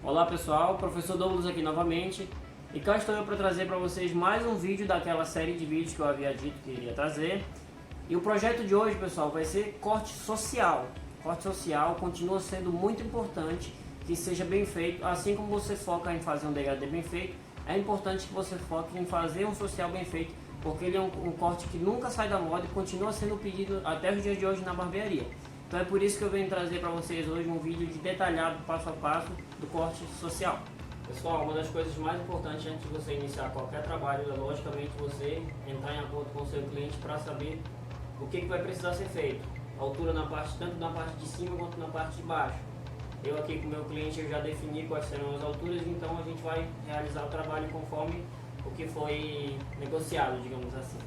Olá pessoal, professor Douglas aqui novamente e cá estou eu para trazer para vocês mais um vídeo daquela série de vídeos que eu havia dito que iria trazer. E o projeto de hoje, pessoal, vai ser corte social. Corte social continua sendo muito importante que seja bem feito, assim como você foca em fazer um degradê bem feito, é importante que você foque em fazer um social bem feito, porque ele é um corte que nunca sai da moda e continua sendo pedido até os dias de hoje na barbearia. Então é por isso que eu venho trazer para vocês hoje um vídeo detalhado, passo a passo, do corte social. Pessoal, uma das coisas mais importantes antes de você iniciar qualquer trabalho é logicamente você entrar em acordo com o seu cliente para saber o que vai precisar ser feito. A altura na parte, tanto na parte de cima quanto na parte de baixo. Eu aqui com o meu cliente eu já defini quais serão as alturas, então a gente vai realizar o trabalho conforme o que foi negociado, digamos assim.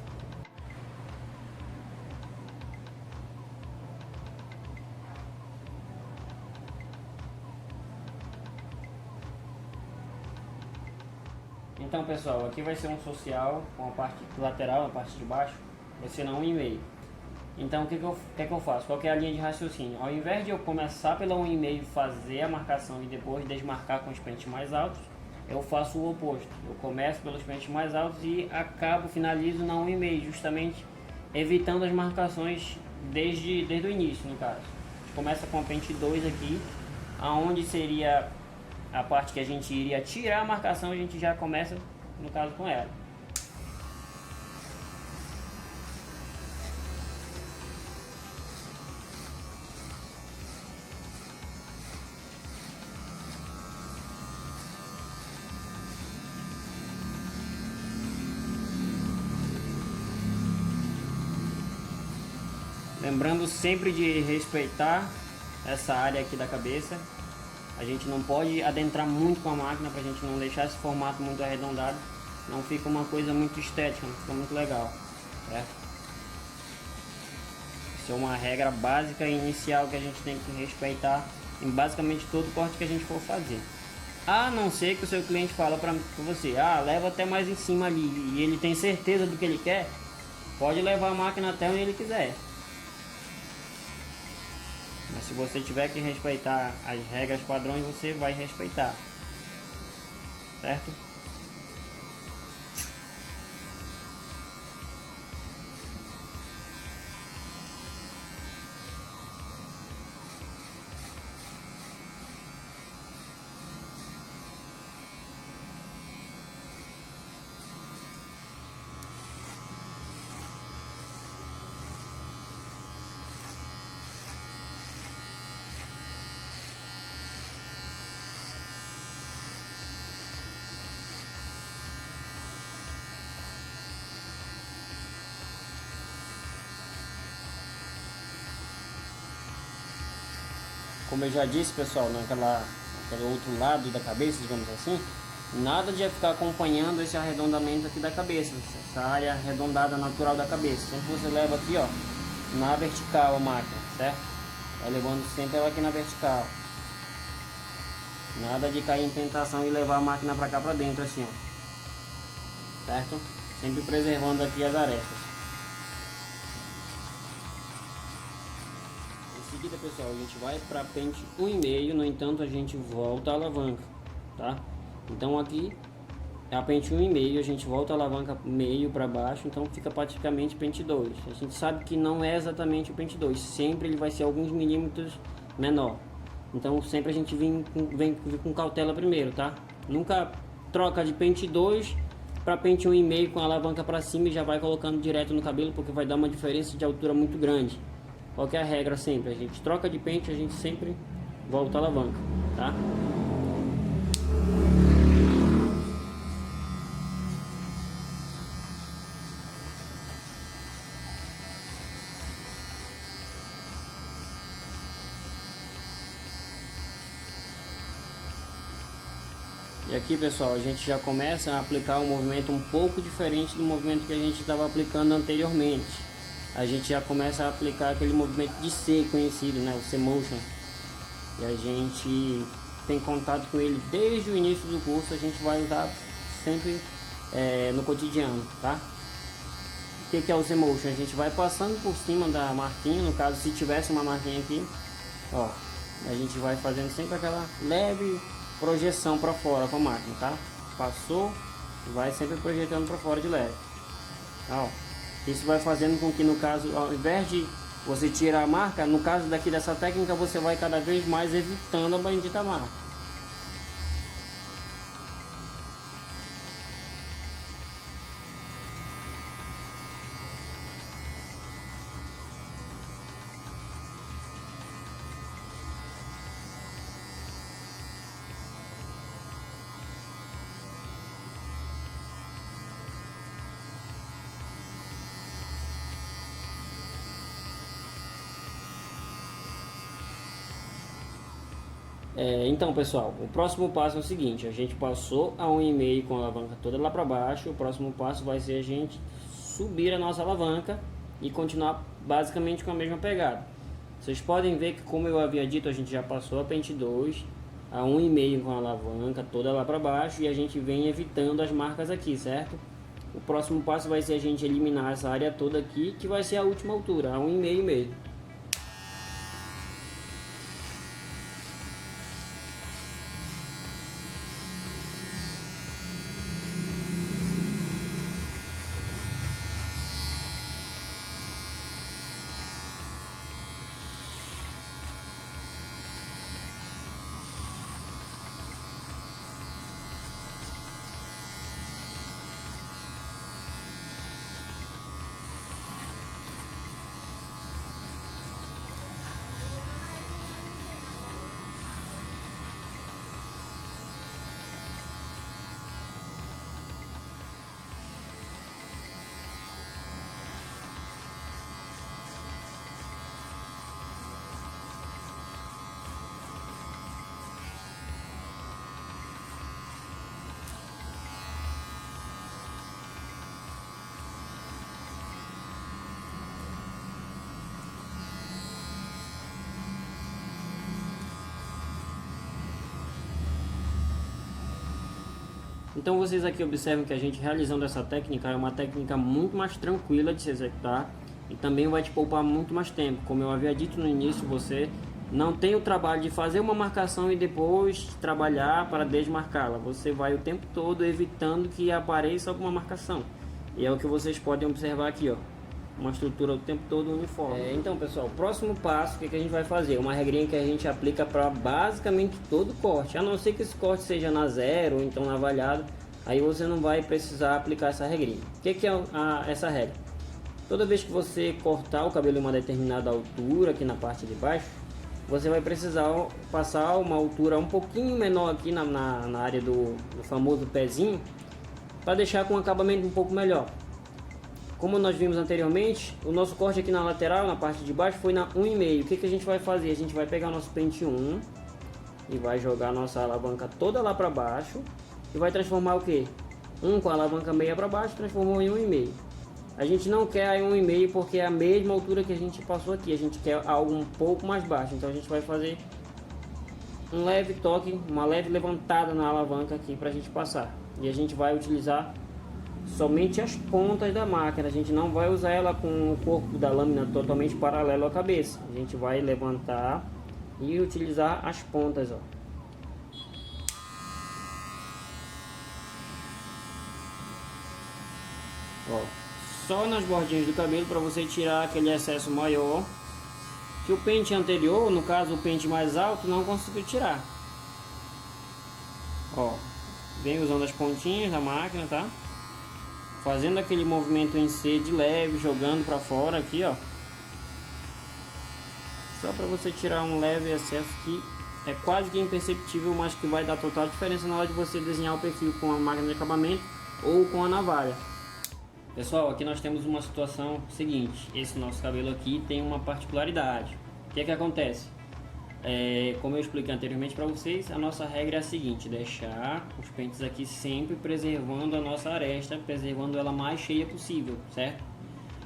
Então pessoal, aqui vai ser um social com a parte lateral, a parte de baixo, vai ser na 1,5. Então o que eu faço? Qual que é a linha de raciocínio? Ao invés de eu começar pela 1,5 fazer a marcação e depois desmarcar com os pentes mais altos, eu faço o oposto. Eu começo pelos pentes mais altos e finalizo na 1,5, justamente evitando as marcações desde o início, no caso. A gente começa com a pente 2 aqui, aonde seria a parte que a gente iria tirar a marcação, a gente já começa, no caso, com ela. Lembrando sempre de respeitar essa área aqui da cabeça. A gente não pode adentrar muito com a máquina para a gente não deixar esse formato muito arredondado. Não fica uma coisa muito estética, não fica muito legal, certo? Isso é uma regra básica e inicial que a gente tem que respeitar em basicamente todo corte que a gente for fazer. A não ser que o seu cliente fala para você, leva até mais em cima ali, e ele tem certeza do que ele quer, pode levar a máquina até onde ele quiser. Mas se você tiver que respeitar as regras padrões, você vai respeitar, certo? Como eu já disse, pessoal, naquele outro lado da cabeça, digamos assim, nada de ficar acompanhando esse arredondamento aqui da cabeça, essa área arredondada natural da cabeça. Sempre você leva aqui, ó, na vertical a máquina, certo? Vai levando sempre ela aqui na vertical. Nada de cair em tentação e levar a máquina pra cá pra dentro assim, ó. Certo? Sempre preservando aqui as arestas. Em seguida, pessoal, a gente vai para pente 1,5, no entanto a gente volta a alavanca, tá? Então aqui é a pente 1,5, a gente volta a alavanca meio para baixo, então fica praticamente pente 2. A gente sabe que não é exatamente o pente 2, sempre ele vai ser alguns milímetros menor. Então sempre a gente vem com cautela primeiro, tá? Nunca troca de pente 2 para pente 1,5 com a alavanca para cima e já vai colocando direto no cabelo, porque vai dar uma diferença de altura muito grande. Qual que é a regra sempre? A gente troca de pente, a gente sempre volta a alavanca, tá? E aqui, pessoal, a gente já começa a aplicar um movimento um pouco diferente do movimento que a gente estava aplicando anteriormente. A gente já começa a aplicar aquele movimento de C conhecido, né, o C-Motion. E a gente tem contato com ele desde o início do curso, a gente vai usar sempre no cotidiano, tá? O que é o C-Motion? A gente vai passando por cima da marquinha, no caso se tivesse uma marquinha aqui, ó, a gente vai fazendo sempre aquela leve projeção para fora com a máquina, tá? Passou, vai sempre projetando para fora de leve. Tá, ó. Isso vai fazendo com que, no caso, ao invés de você tirar a marca, no caso daqui dessa técnica, você vai cada vez mais evitando a bendita marca. Então, pessoal, o próximo passo é o seguinte: a gente passou a 1,5 com a alavanca toda lá para baixo. O próximo passo vai ser a gente subir a nossa alavanca e continuar basicamente com a mesma pegada. Vocês podem ver que, como eu havia dito, a gente já passou a pente 2 a 1,5 com a alavanca toda lá para baixo e a gente vem evitando as marcas aqui, certo? O próximo passo vai ser a gente eliminar essa área toda aqui, que vai ser a última altura, a 1,5 mesmo. Então vocês aqui observam que a gente realizando essa técnica é uma técnica muito mais tranquila de se executar e também vai te poupar muito mais tempo. Como eu havia dito no início, você não tem o trabalho de fazer uma marcação e depois trabalhar para desmarcá-la. Você vai o tempo todo evitando que apareça alguma marcação. E é o que vocês podem observar aqui, ó. Uma estrutura o tempo todo uniforme. Então, pessoal, o próximo passo, o que a gente vai fazer? Uma regrinha que a gente aplica para basicamente todo corte. A não ser que esse corte seja na zero ou então na valhada, aí você não vai precisar aplicar essa regrinha. O que é essa regra? Toda vez que você cortar o cabelo em uma determinada altura, aqui na parte de baixo, você vai precisar passar uma altura um pouquinho menor aqui na área do famoso pezinho, para deixar com um acabamento um pouco melhor. Como nós vimos anteriormente, o nosso corte aqui na lateral, na parte de baixo, foi na 1,5. O que a gente vai fazer? A gente vai pegar nosso pente 1 e vai jogar nossa alavanca toda lá para baixo e vai transformar o que? 1 com a alavanca meia para baixo, transformou em 1,5. A gente não quer a 1,5 porque é a mesma altura que a gente passou aqui. A gente quer algo um pouco mais baixo. Então a gente vai fazer um leve toque, uma leve levantada na alavanca aqui para a gente passar. E a gente vai utilizar somente as pontas da máquina. A gente não vai usar ela com o corpo da lâmina totalmente paralelo à cabeça. A gente vai levantar e utilizar as pontas, ó. Ó, só nas bordinhas do cabelo para você tirar aquele excesso maior que o pente anterior, no caso o pente mais alto, não conseguiu tirar. Ó, vem usando as pontinhas da máquina, tá? Fazendo aquele movimento em C de leve, jogando para fora aqui, ó. Só para você tirar um leve excesso que é quase que imperceptível, mas que vai dar total diferença na hora de você desenhar o perfil com a máquina de acabamento ou com a navalha. Pessoal, aqui nós temos uma situação seguinte: esse nosso cabelo aqui tem uma particularidade. O que é que acontece? Como eu expliquei anteriormente para vocês, a nossa regra é a seguinte: deixar os pentes aqui sempre preservando a nossa aresta, preservando ela mais cheia possível, certo?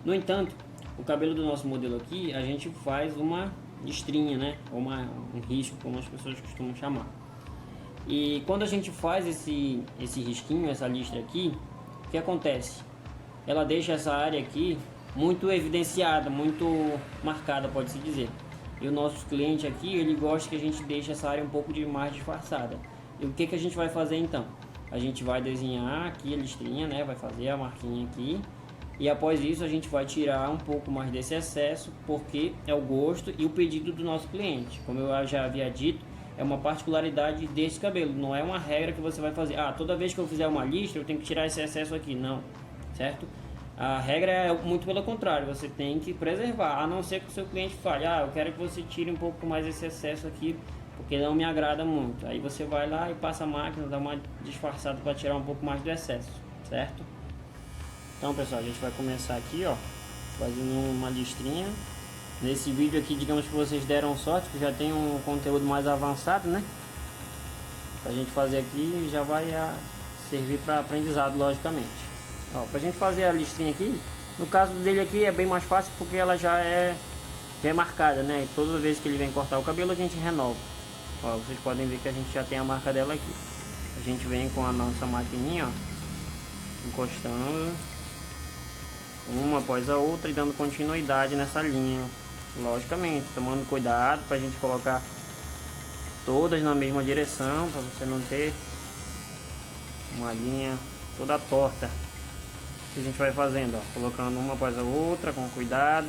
No entanto, o cabelo do nosso modelo aqui, a gente faz uma listrinha, né? Ou um risco, como as pessoas costumam chamar. E quando a gente faz esse risquinho, essa listra aqui, o que acontece? Ela deixa essa área aqui muito evidenciada, muito marcada, pode-se dizer. E o nosso cliente aqui, ele gosta que a gente deixe essa área um pouco mais disfarçada. E o que que a gente vai fazer então? A gente vai desenhar aqui a listrinha, né? Vai fazer a marquinha aqui. E após isso a gente vai tirar um pouco mais desse excesso, porque é o gosto e o pedido do nosso cliente. Como eu já havia dito, é uma particularidade desse cabelo, não é uma regra que você vai fazer. Ah, toda vez que eu fizer uma listra eu tenho que tirar esse excesso aqui, não, certo? A regra é muito pelo contrário, você tem que preservar, a não ser que o seu cliente fale, ah, eu quero que você tire um pouco mais esse excesso aqui, porque não me agrada muito. Aí você vai lá e passa a máquina, dá uma disfarçada para tirar um pouco mais do excesso, certo? Então pessoal, a gente vai começar aqui, ó, fazendo uma listrinha. Nesse vídeo aqui, digamos que vocês deram sorte, que já tem um conteúdo mais avançado, né? Pra gente fazer aqui, já vai servir para aprendizado, logicamente. Ó, pra gente fazer a listrinha aqui, no caso dele aqui é bem mais fácil, porque ela já é marcada, né? E toda vez que ele vem cortar o cabelo, a gente renova. Ó, vocês podem ver que a gente já tem a marca dela aqui. A gente vem com a nossa maquininha, ó, encostando uma após a outra e dando continuidade nessa linha, logicamente tomando cuidado para a gente colocar todas na mesma direção, para você não ter uma linha toda torta. O que a gente vai fazendo, ó, colocando uma após a outra com cuidado.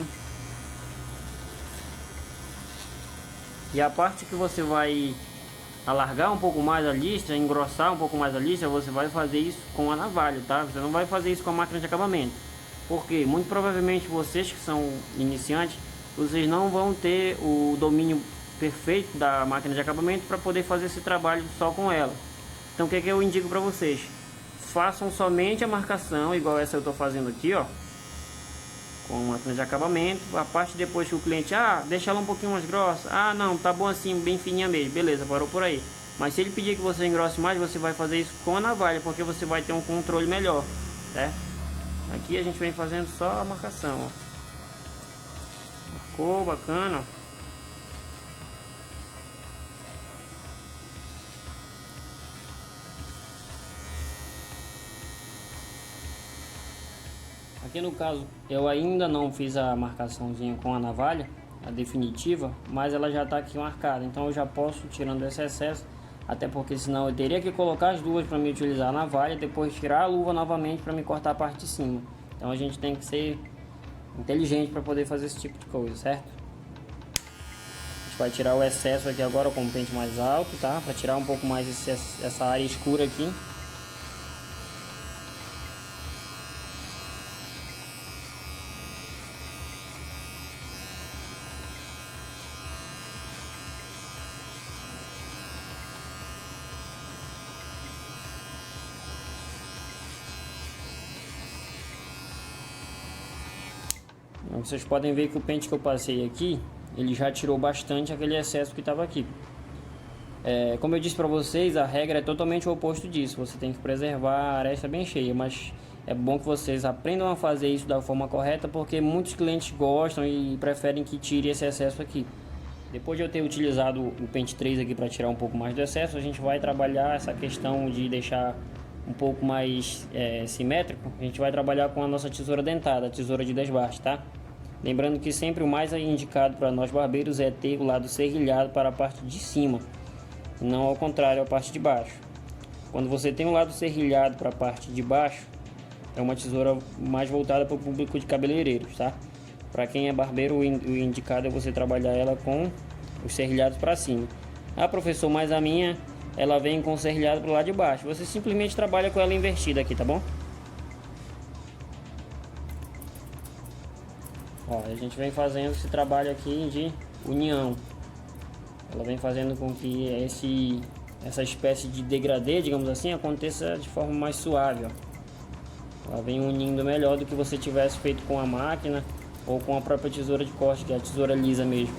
E a parte que você vai alargar um pouco mais a listra, engrossar um pouco mais a listra, você vai fazer isso com a navalha, tá? Você não vai fazer isso com a máquina de acabamento. Porque muito provavelmente vocês que são iniciantes, vocês não vão ter o domínio perfeito da máquina de acabamento para poder fazer esse trabalho só com ela. Então o que eu indico para vocês? Façam somente a marcação, igual essa eu estou fazendo aqui, ó, com a máquina de acabamento. A parte depois que o cliente, deixa ela um pouquinho mais grossa, não, tá bom assim, bem fininha mesmo, beleza, parou por aí. Mas se ele pedir que você engrosse mais, você vai fazer isso com a navalha, porque você vai ter um controle melhor, certo? Aqui a gente vem fazendo só a marcação, ó. Marcou, bacana. Aqui no caso, eu ainda não fiz a marcaçãozinha com a navalha, a definitiva, mas ela já está aqui marcada, então eu já posso tirando esse excesso, até porque senão eu teria que colocar as duas para me utilizar a navalha, depois tirar a luva novamente para me cortar a parte de cima. Então a gente tem que ser inteligente para poder fazer esse tipo de coisa, certo? A gente vai tirar o excesso aqui agora com o pente mais alto, tá? Para tirar um pouco mais essa área escura aqui. Vocês podem ver que o pente que eu passei aqui, ele já tirou bastante aquele excesso que estava aqui. Como eu disse para vocês, a regra é totalmente o oposto disso. Você tem que preservar a aresta bem cheia, mas é bom que vocês aprendam a fazer isso da forma correta, porque muitos clientes gostam e preferem que tire esse excesso aqui. Depois de eu ter utilizado o pente 3 aqui para tirar um pouco mais do excesso, a gente vai trabalhar essa questão de deixar um pouco mais simétrico. A gente vai trabalhar com a nossa tesoura dentada, a tesoura de desbaste, tá? Lembrando que sempre o mais indicado para nós barbeiros é ter o lado serrilhado para a parte de cima, não ao contrário, a parte de baixo. Quando você tem o lado serrilhado para a parte de baixo, é uma tesoura mais voltada para o público de cabeleireiros, tá? Para quem é barbeiro, o indicado é você trabalhar ela com os serrilhados para cima. Professor, mas a minha, ela vem com o serrilhado para o lado de baixo. Você simplesmente trabalha com ela invertida aqui, tá bom? Ó, a gente vem fazendo esse trabalho aqui de união. Ela vem fazendo com que essa espécie de degradê, digamos assim, aconteça de forma mais suave, ó. Ela vem unindo melhor do que você tivesse feito com a máquina ou com a própria tesoura de corte, que é a tesoura lisa mesmo.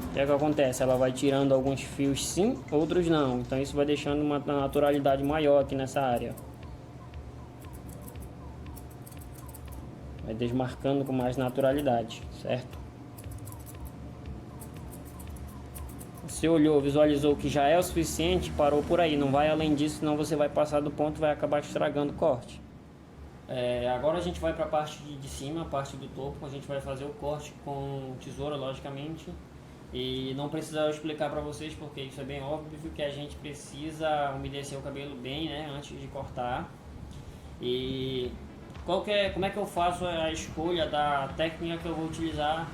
O que é que acontece? Ela vai tirando alguns fios sim, outros não. Então isso vai deixando uma naturalidade maior aqui nessa área. Vai desmarcando com mais naturalidade, certo? Você olhou, visualizou que já é o suficiente, parou por aí. Não vai além disso, senão você vai passar do ponto e vai acabar estragando o corte. Agora a gente vai para a parte de cima, a parte do topo. A gente vai fazer o corte com tesoura, logicamente. E não precisa eu explicar para vocês, porque isso é bem óbvio que a gente precisa umedecer o cabelo bem, né, antes de cortar. E como é que eu faço a escolha da técnica que eu vou utilizar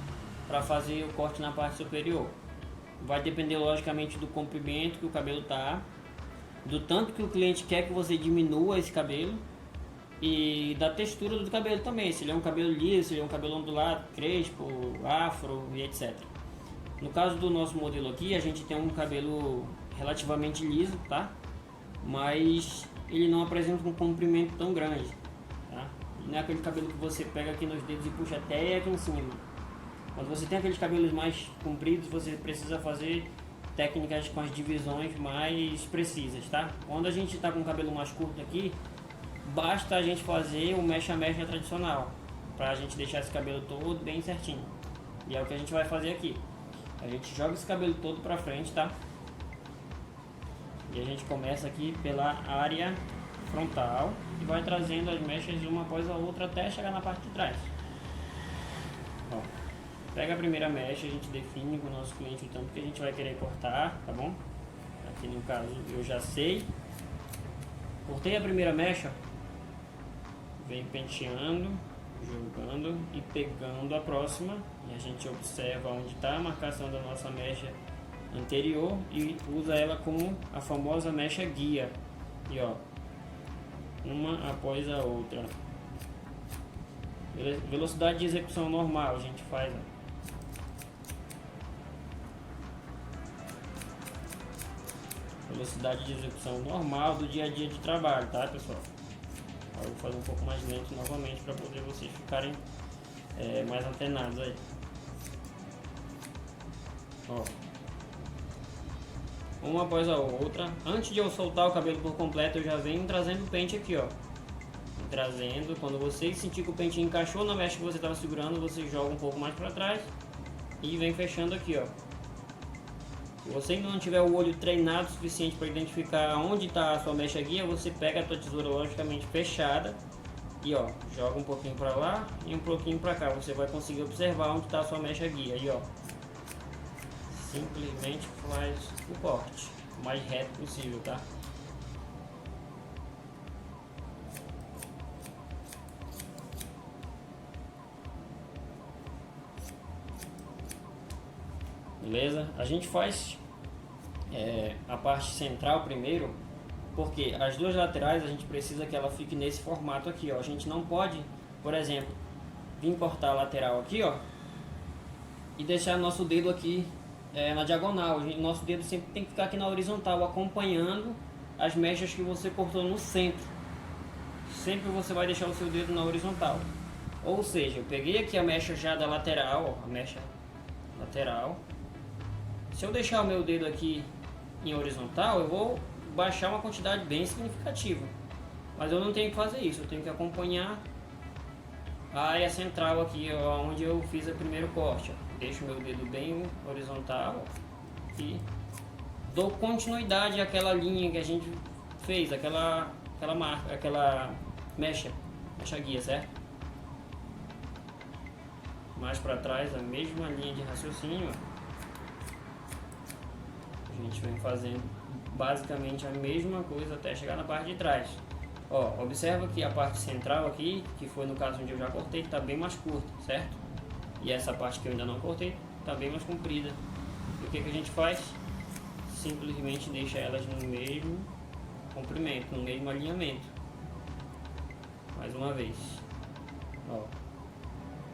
para fazer o corte na parte superior? Vai depender logicamente do comprimento que o cabelo tá, do tanto que o cliente quer que você diminua esse cabelo e da textura do cabelo também, se ele é um cabelo liso, se ele é um cabelo ondulado, crespo, afro e etc. No caso do nosso modelo aqui, a gente tem um cabelo relativamente liso, tá? Mas ele não apresenta um comprimento tão grande, tá? Não é aquele cabelo que você pega aqui nos dedos e puxa até aqui em cima. Quando você tem aqueles cabelos mais compridos, você precisa fazer técnicas com as divisões mais precisas, tá? Quando a gente está com o cabelo mais curto aqui, basta a gente fazer o mecha-mecha tradicional, para a gente deixar esse cabelo todo bem certinho. E é o que a gente vai fazer aqui. A gente joga esse cabelo todo para frente, tá? E a gente começa aqui pela área frontal e vai trazendo as mechas uma após a outra até chegar na parte de trás. Ó, pega a primeira mecha, a gente define com o nosso cliente o tanto que a gente vai querer cortar, tá bom? Aqui no caso eu já sei. Cortei a primeira mecha, vem penteando, jogando e pegando a próxima, e a gente observa onde está a marcação da nossa mecha anterior e usa ela como a famosa mecha guia. E ó, uma após a outra. Velocidade de execução normal a gente faz, ó. Velocidade de execução normal do dia a dia de trabalho, tá, pessoal? Eu vou fazer um pouco mais lento novamente para poder vocês ficarem mais antenados aí. Ó, uma após a outra. Antes de eu soltar o cabelo por completo, eu já venho trazendo o pente aqui, ó. Trazendo, quando você sentir que o pente encaixou na mecha que você estava segurando, você joga um pouco mais para trás e vem fechando aqui, ó. Se você ainda não tiver o olho treinado o suficiente para identificar onde está a sua mecha guia, você pega a tua tesoura logicamente fechada e ó, joga um pouquinho para lá e um pouquinho para cá. Você vai conseguir observar onde está a sua mecha guia e ó, simplesmente faz o corte o mais reto possível, tá? Beleza? A gente faz a parte central primeiro, porque as duas laterais a gente precisa que ela fique nesse formato aqui, ó. A gente não pode, por exemplo, vir cortar a lateral aqui, ó, e deixar nosso dedo aqui na diagonal. Nosso dedo sempre tem que ficar aqui na horizontal, acompanhando as mechas que você cortou no centro. Sempre você vai deixar o seu dedo na horizontal. Ou seja, eu peguei aqui a mecha já da lateral, ó, a mecha lateral. Se eu deixar o meu dedo aqui em horizontal, eu vou baixar uma quantidade bem significativa. Mas eu não tenho que fazer isso, eu tenho que acompanhar a área central aqui, ó, onde eu fiz o primeiro corte. Ó. Deixo meu dedo bem horizontal e dou continuidade àquela linha que a gente fez, aquela marca, aquela mecha guia, certo? Mais para trás, a mesma linha de raciocínio, ó. A gente vem fazendo basicamente a mesma coisa até chegar na parte de trás. Ó, observa que a parte central aqui, que foi no caso onde eu já cortei, está bem mais curta, certo? E essa parte que eu ainda não cortei, está bem mais comprida. E o que a gente faz? Simplesmente deixa elas no mesmo comprimento, no mesmo alinhamento. Mais uma vez. Ó,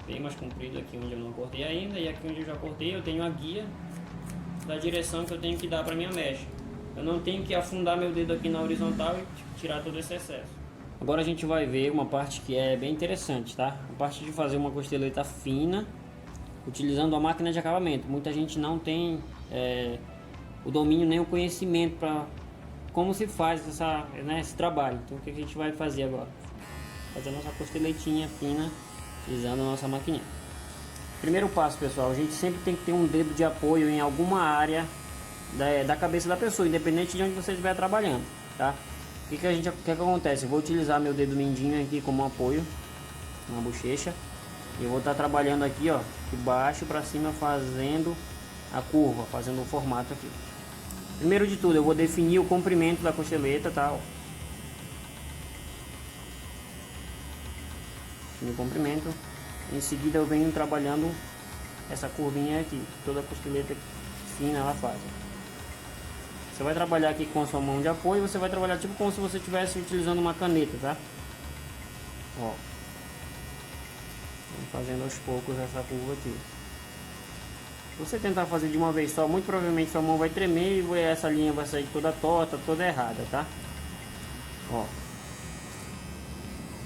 bem mais comprido aqui onde eu não cortei ainda, e aqui onde eu já cortei eu tenho a guia da direção que eu tenho que dar para minha mecha. Eu não tenho que afundar meu dedo aqui na horizontal e tirar todo esse excesso. Agora a gente vai ver uma parte que é bem interessante, tá? A parte de fazer uma costeleta fina utilizando a máquina de acabamento. Muita gente não tem o domínio nem o conhecimento para como se faz esse trabalho. Então o que a gente vai fazer agora? Fazer a nossa costeletinha fina utilizando a nossa maquininha. Primeiro passo, pessoal, a gente sempre tem que ter um dedo de apoio em alguma área da cabeça da pessoa, independente de onde você estiver trabalhando, tá? O que acontece? Eu vou utilizar meu dedo mindinho aqui como apoio na bochecha e eu vou estar trabalhando aqui, ó, de baixo para cima, fazendo a curva, fazendo o formato aqui. Primeiro de tudo, eu vou definir o comprimento da costeleta, tá? Ó. Definir o comprimento. Em seguida eu venho trabalhando essa curvinha aqui. Toda a costeleta fina ela faz. Você vai trabalhar aqui com a sua mão de apoio, você vai trabalhar tipo como se você estivesse utilizando uma caneta, tá? Ó. Vamos fazendo aos poucos essa curva aqui. Se você tentar fazer de uma vez só, muito provavelmente sua mão vai tremer e essa linha vai sair toda torta, toda errada, tá? Ó.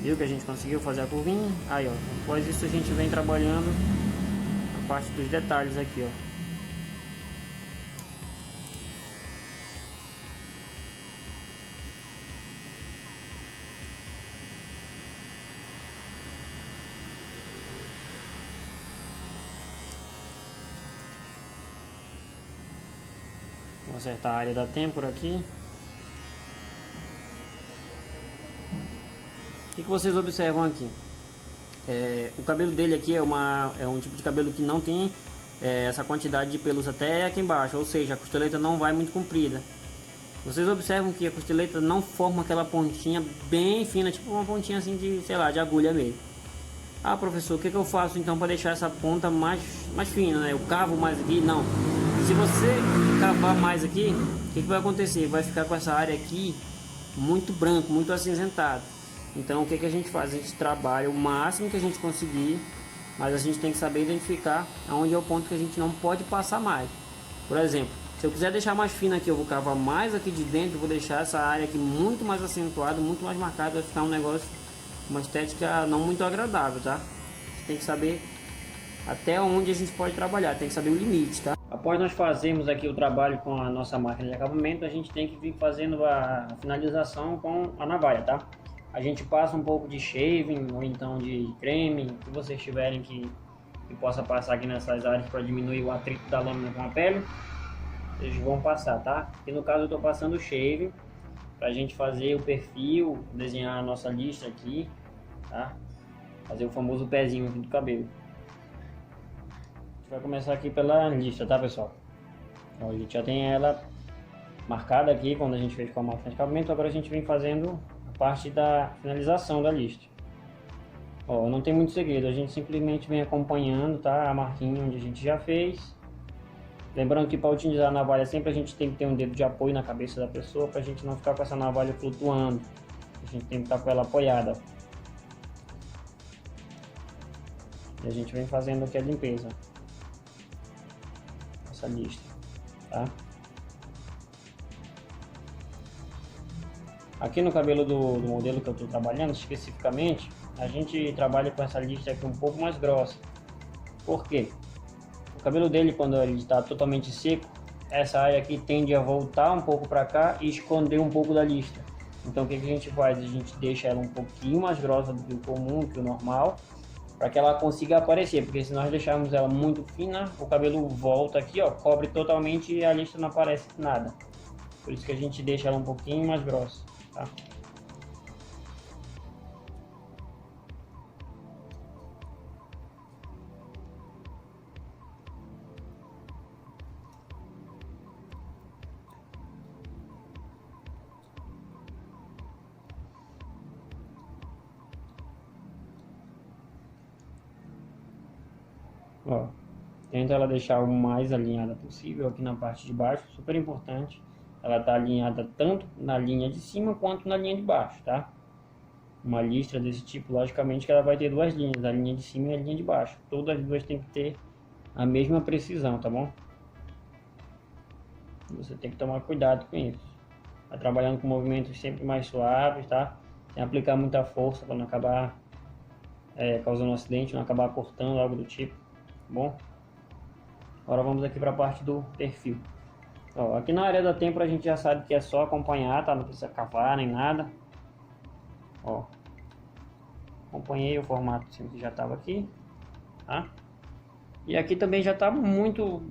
Viu que a gente conseguiu fazer a curvinha? Aí, ó. Após isso a gente vem trabalhando a parte dos detalhes aqui, ó. Vou acertar a área da têmpora aqui. O que vocês observam aqui? O cabelo dele aqui é um tipo de cabelo que não tem essa quantidade de pelos até aqui embaixo, ou seja, a costeleta não vai muito comprida. Vocês observam que a costeleta não forma aquela pontinha bem fina, tipo uma pontinha assim de, sei lá, de agulha mesmo. Ah, professor, o que eu faço então para deixar essa ponta mais fina, né? Eu cavo mais aqui? Não. Se você cavar mais aqui, o que vai acontecer? Vai ficar com essa área aqui muito branco, muito acinzentado. Então o que a gente faz? A gente trabalha o máximo que a gente conseguir, mas a gente tem que saber identificar aonde é o ponto que a gente não pode passar mais. Por exemplo, se eu quiser deixar mais fina aqui, eu vou cavar mais aqui de dentro, vou deixar essa área aqui muito mais acentuada, muito mais marcada, vai ficar um negócio, uma estética não muito agradável, tá? Você tem que saber até onde a gente pode trabalhar, tem que saber o limite, tá? Após nós fazermos aqui o trabalho com a nossa máquina de acabamento, a gente tem que vir fazendo a finalização com a navalha, tá? A gente passa um pouco de shaving ou então de creme, que vocês tiverem que possa passar aqui nessas áreas para diminuir o atrito da lâmina com a pele, vocês vão passar, tá? E no caso eu estou passando o shaving para a gente fazer o perfil, desenhar a nossa lista aqui, tá? Fazer o famoso pezinho aqui do cabelo. A gente vai começar aqui pela lista, tá, pessoal? Então, a gente já tem ela marcada aqui quando a gente fez com a máquina de acabamento. Agora a gente vem fazendo a parte da finalização da lista. Ó, não tem muito segredo, a gente simplesmente vem acompanhando, tá? A marquinha onde a gente já fez. Lembrando que para utilizar a navalha sempre a gente tem que ter um dedo de apoio na cabeça da pessoa, para a gente não ficar com essa navalha flutuando. A gente tem que estar com ela apoiada. E a gente vem fazendo aqui a limpeza. Essa lista, tá? Aqui no cabelo do modelo que eu estou trabalhando especificamente, a gente trabalha com essa lista aqui um pouco mais grossa. Por quê? O cabelo dele, quando ele está totalmente seco, essa área aqui tende a voltar um pouco para cá e esconder um pouco da lista. Então o que a gente faz? A gente deixa ela um pouquinho mais grossa do que o comum, que o normal, para que ela consiga aparecer, porque se nós deixarmos ela muito fina, o cabelo volta aqui, ó, cobre totalmente e a lista não aparece nada. Por isso que a gente deixa ela um pouquinho mais grossa, tá? Ó, tenta ela deixar o mais alinhada possível aqui na parte de baixo, super importante. Ela tá alinhada tanto na linha de cima quanto na linha de baixo, tá? Uma listra desse tipo, logicamente que ela vai ter duas linhas, a linha de cima e a linha de baixo. Todas as duas tem que ter a mesma precisão, tá bom? Você tem que tomar cuidado com isso. Vai trabalhando com movimentos sempre mais suaves, tá? Sem aplicar muita força para não acabar causando um acidente, não acabar cortando, algo do tipo. Bom, agora vamos aqui para a parte do perfil. Ó, aqui na área da têmpora a gente já sabe que é só acompanhar, tá? Não precisa cavar nem nada. Ó, acompanhei o formato assim que já estava aqui, tá? E aqui também já está muito,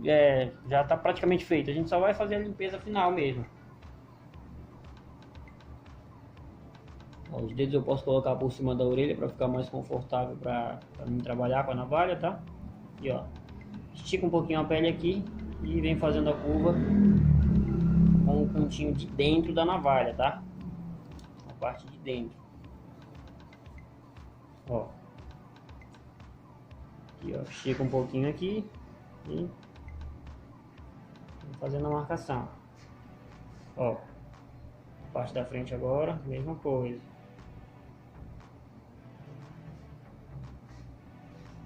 já está praticamente feito. A gente só vai fazer a limpeza final mesmo. Ó, os dedos eu posso colocar por cima da orelha para ficar mais confortável para mim trabalhar com a navalha, tá? E ó, estica um pouquinho a pele aqui e vem fazendo a curva com o pontinho de dentro da navalha, tá? A parte de dentro. Ó. Aqui, ó, estica um pouquinho aqui e fazendo a marcação. Ó, parte da frente agora, mesma coisa.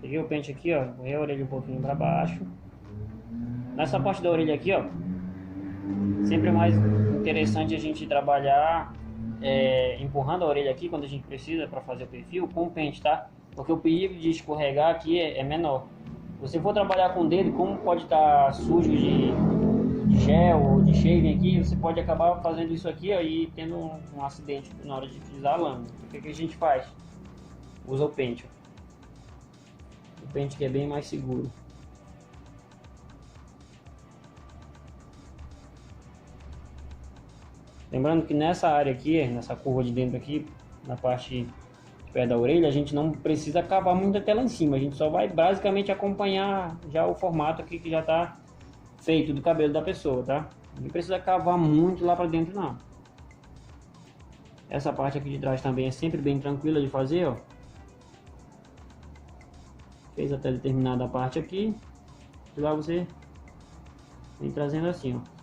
Peguei o pente aqui, ó, correi a orelha um pouquinho para baixo. Nessa parte da orelha aqui, ó, sempre é mais interessante a gente trabalhar empurrando a orelha aqui quando a gente precisa para fazer o perfil com o pente, tá? Porque o perigo de escorregar aqui é menor. Se você for trabalhar com o dedo, como pode estar sujo de gel ou de shaving aqui, você pode acabar fazendo isso aqui, ó, e tendo um acidente na hora de utilizar a lâmina. O que a gente faz? Usa o pente, ó. O pente que é bem mais seguro. Lembrando que nessa área aqui, nessa curva de dentro aqui, na parte de perto da orelha, a gente não precisa cavar muito até lá em cima. A gente só vai basicamente acompanhar já o formato aqui que já está feito do cabelo da pessoa, tá? Não precisa cavar muito lá para dentro, não. Essa parte aqui de trás também é sempre bem tranquila de fazer, ó. Fez até determinada parte aqui. E lá você vem trazendo assim, ó.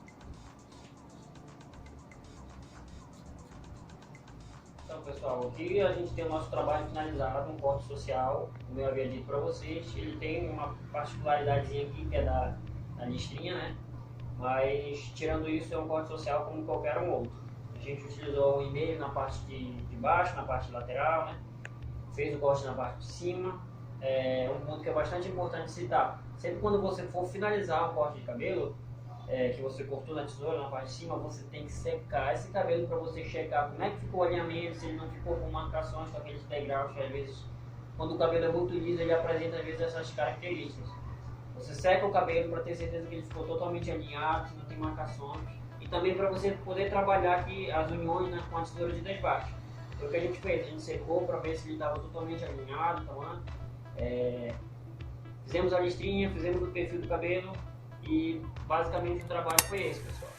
Pessoal, aqui a gente tem o nosso trabalho finalizado, um corte social, como eu havia dito para vocês. Ele tem uma particularidadezinha aqui que é da listrinha, né? Mas tirando isso, é um corte social como qualquer um outro. A gente utilizou o e-mail na parte de baixo, na parte lateral, né? Fez o corte na parte de cima. Um ponto que é bastante importante citar: sempre quando você for finalizar um corte de cabelo, que você cortou na tesoura na parte de cima, você tem que secar esse cabelo para você checar como é que ficou o alinhamento, se ele não ficou com marcações, com aqueles degraus que às vezes, quando o cabelo é muito liso, ele apresenta às vezes essas características. Você seca o cabelo para ter certeza que ele ficou totalmente alinhado, que não tem marcações, e também para você poder trabalhar aqui as uniões, né, com a tesoura de desbaste. Foi o que a gente fez, a gente secou para ver se ele estava totalmente alinhado, fizemos a listrinha, fizemos o perfil do cabelo. E basicamente o trabalho foi esse, pessoal.